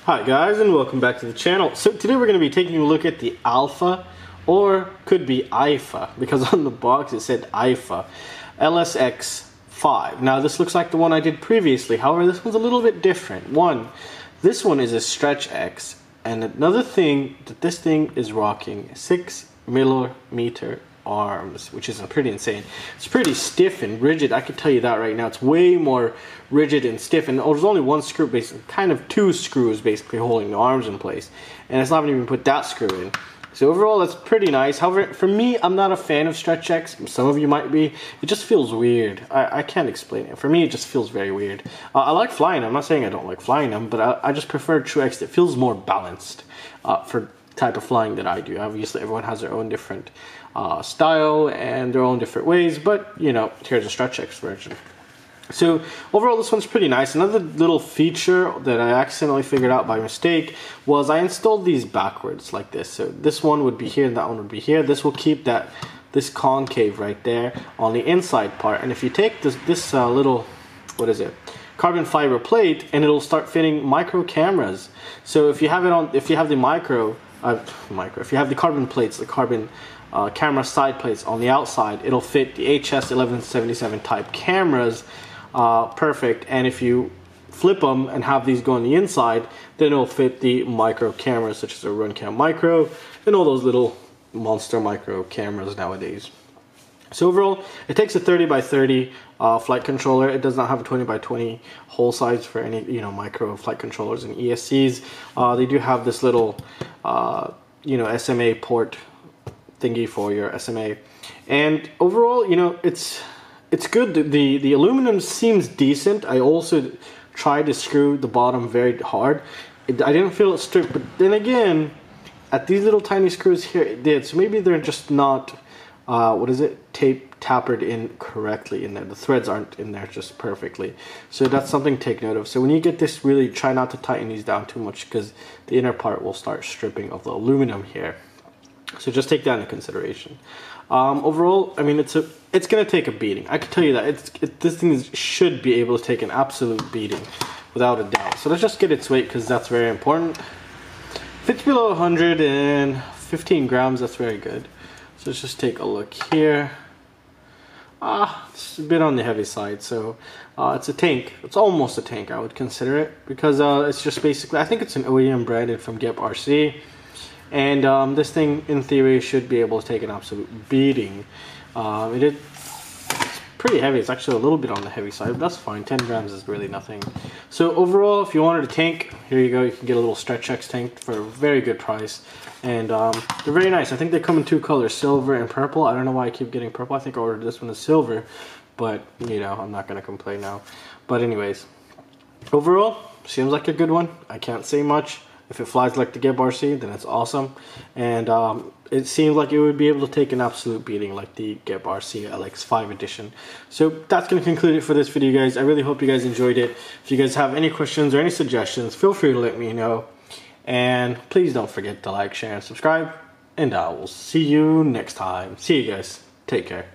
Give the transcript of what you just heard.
Hi guys, and welcome back to the channel. So today we're going to be taking a look at the Alfa, or could be IFA, because on the box it said IFA LSX5. Now this looks like the one I did previously, however this one's a little bit different. This one is a stretch X, and another thing that this thing is rocking 6mm arms, which is pretty insane. It's pretty stiff and rigid, I can tell you that right now. It's way more rigid and stiff, and there's only one screw, basically, kind of two screws basically holding the arms in place, and it's not even put that screw in. So overall that's pretty nice. However, for me, I'm not a fan of stretch X. Some of you might be. It just feels weird. I can't explain it. For me, it just feels very weird. I like flying them. I'm not saying I don't like flying them, but I just prefer True X that feels more balanced for type of flying that I do. Obviously everyone has their own different style and their own different ways, but you know, here's a stretch X version. So overall this one's pretty nice. Another little feature that I accidentally figured out by mistake was I installed these backwards like this. So this one would be here and that one would be here. This will keep this concave right there on the inside part, and if you take this little, what is it, carbon fiber plate, and it'll start fitting micro cameras. So if you have it on, if you have the if you have the carbon plates, the carbon camera side plates on the outside, it'll fit the HS1177 type cameras perfect. And if you flip them and have these go on the inside, then it'll fit the micro cameras such as a Runcam Micro and all those little monster micro cameras nowadays. So overall, it takes a 30x30 flight controller. It does not have a 20x20 hole size for any micro flight controllers and ESCs. They do have this little SMA port thingy for your SMA, and overall it's good. The aluminum seems decent. I also tried to screw the bottom very hard. I didn't feel it stripped, but then again, at these little tiny screws here it did. So maybe they're just not tapered in correctly in there. The threads aren't in there just perfectly. So that's something to take note of. So when you get this, really try not to tighten these down too much, because the inner part will start stripping of the aluminum here. So just take that into consideration. Overall, I mean, it's gonna take a beating. I can tell you that. This thing should be able to take an absolute beating, without a doubt. So let's just get its weight, because that's very important. Fits below 115 grams. That's very good. So let's just take a look here. It's a bit on the heavy side. So it's a tank. It's almost a tank, I would consider it, because it's just basically, I think it's an OEM branded from Gep RC. And this thing, in theory, should be able to take an absolute beating. It's pretty heavy. It's actually a little bit on the heavy side, but that's fine. 10 grams is really nothing. So overall, if you wanted a tank, here you go. You can get a little stretch X tank for a very good price. And they're very nice. I think they come in two colors, silver and purple. I don't know why I keep getting purple. I think I ordered this one as silver, but I'm not going to complain now. But anyways, overall, seems like a good one. I can't say much. If it flies like the Gep RC, then it's awesome. And it seems like it would be able to take an absolute beating like the Gep RC LX5 edition. So that's going to conclude it for this video, guys. I really hope you guys enjoyed it. If you guys have any questions or any suggestions, feel free to let me know. And please don't forget to like, share, and subscribe. And I will see you next time. See you guys. Take care.